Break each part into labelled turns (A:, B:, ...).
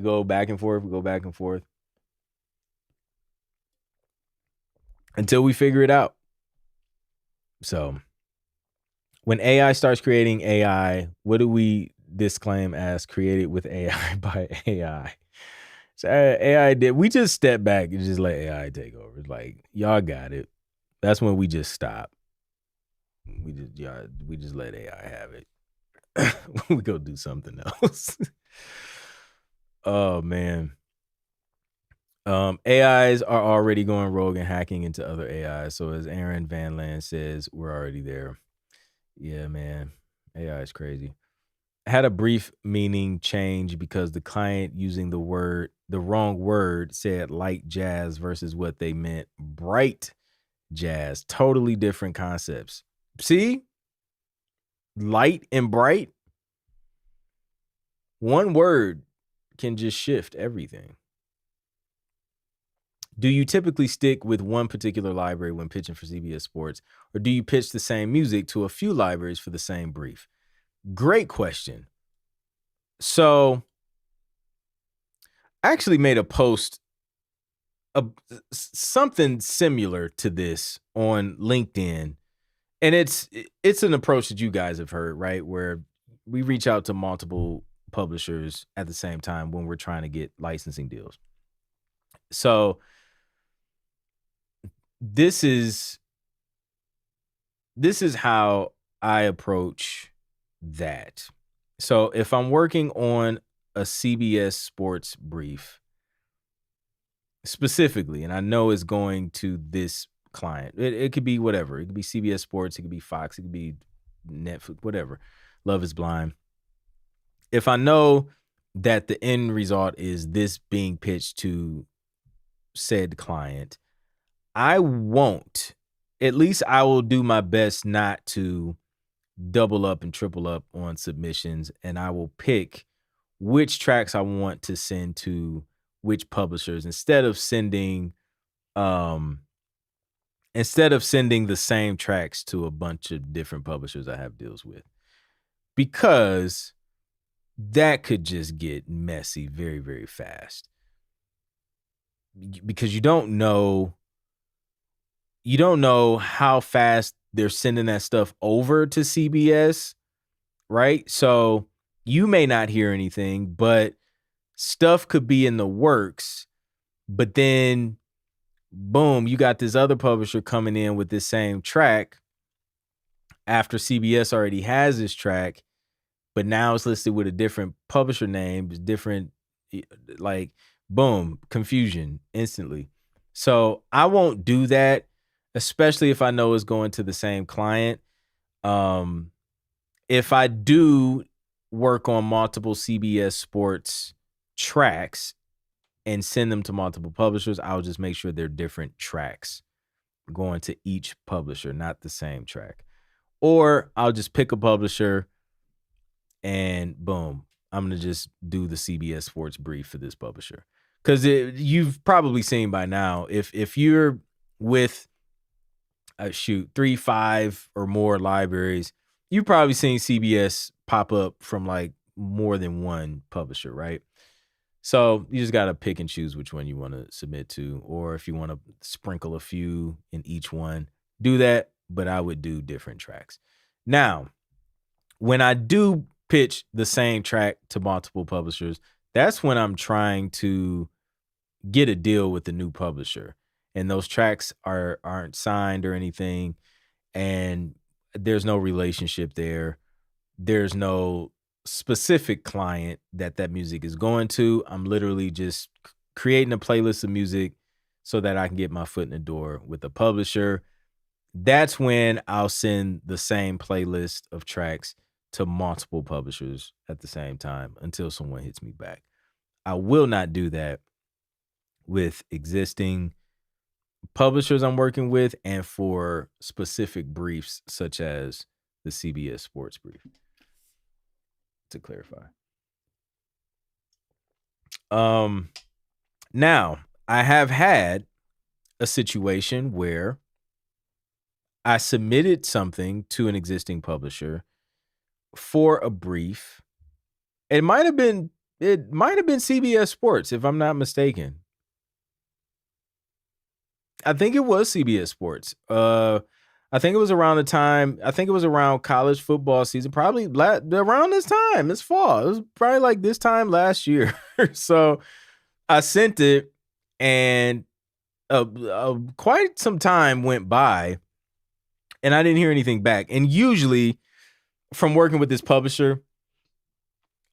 A: go back and forth, go back and forth until we figure it out. So when AI starts creating AI, what do we disclaim as created with AI by AI? So AI did. We just step back and just let AI take over. It's like y'all got it. That's when we just stop. We just let AI have it. We go do something else. Oh man. AIs are already going rogue and hacking into other AIs. So as Aaron Van Land says, we're already there. Yeah, man. AI is crazy. Had a brief meaning change because the client using the wrong word said light jazz versus what they meant bright jazz. Totally different concepts. See? Light and bright. One word can just shift everything. Do you typically stick with one particular library when pitching for CBS Sports, or do you pitch the same music to a few libraries for the same brief? Great question. So I actually made a post something similar to this on LinkedIn, and it's an approach that you guys have heard, right? Where we reach out to multiple publishers at the same time when we're trying to get licensing deals. So this is how I approach that. So if I'm working on a CBS Sports brief specifically, and I know it's going to this client, it could be whatever. It could be CBS Sports, it could be Fox, it could be Netflix, whatever. Love is Blind. If I know that the end result is this being pitched to said client, I won't. At least I will do my best not to double up and triple up on submissions, and I will pick which tracks I want to send to which publishers instead of sending the same tracks to a bunch of different publishers I have deals with, because that could just get messy very, very fast. Because you don't know how fast they're sending that stuff over to CBS, right? So you may not hear anything, but stuff could be in the works, but then boom, you got this other publisher coming in with this same track after CBS already has this track, but now it's listed with a different publisher name, different, like, boom, confusion instantly. So I won't do that, especially if I know it's going to the same client. If I do work on multiple CBS Sports tracks and send them to multiple publishers, I'll just make sure they're different tracks going to each publisher, not the same track. Or I'll just pick a publisher and boom, I'm going to just do the CBS Sports brief for this publisher. Because you've probably seen by now, if you're with 3, 5 or more libraries, you've probably seen CBS pop up from like more than one publisher, right? So you just got to pick and choose which one you want to submit to, or if you want to sprinkle a few in each one, do that. But I would do different tracks. Now, when I do pitch the same track to multiple publishers, that's when I'm trying to get a deal with the new publisher, and those tracks aren't signed or anything, and there's no relationship there. There's no specific client that music is going to. I'm literally just creating a playlist of music so that I can get my foot in the door with the publisher. That's when I'll send the same playlist of tracks to multiple publishers at the same time until someone hits me back. I will not do that with existing publishers I'm working with and for specific briefs such as the CBS Sports brief, to clarify. Now, I have had a situation where I submitted something to an existing publisher for a brief. It might have been It might have been CBS Sports, if I'm not mistaken. I think it was CBS Sports. I think it was around the time. I think it was around college football season, probably around this time. It's fall. It was probably like this time last year. So I sent it, and quite some time went by, and I didn't hear anything back. And usually, from working with this publisher,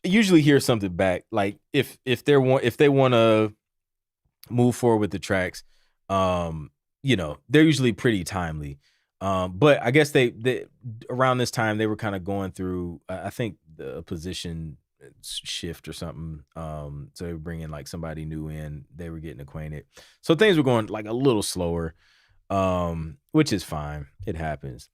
A: I usually hear something back. Like if they want to move forward with the tracks, they're usually pretty timely. But I guess they around this time they were kind of going through, I think, the position shift or something. So they were bringing like somebody new in. They were getting acquainted, so things were going like a little slower, which is fine. It happens.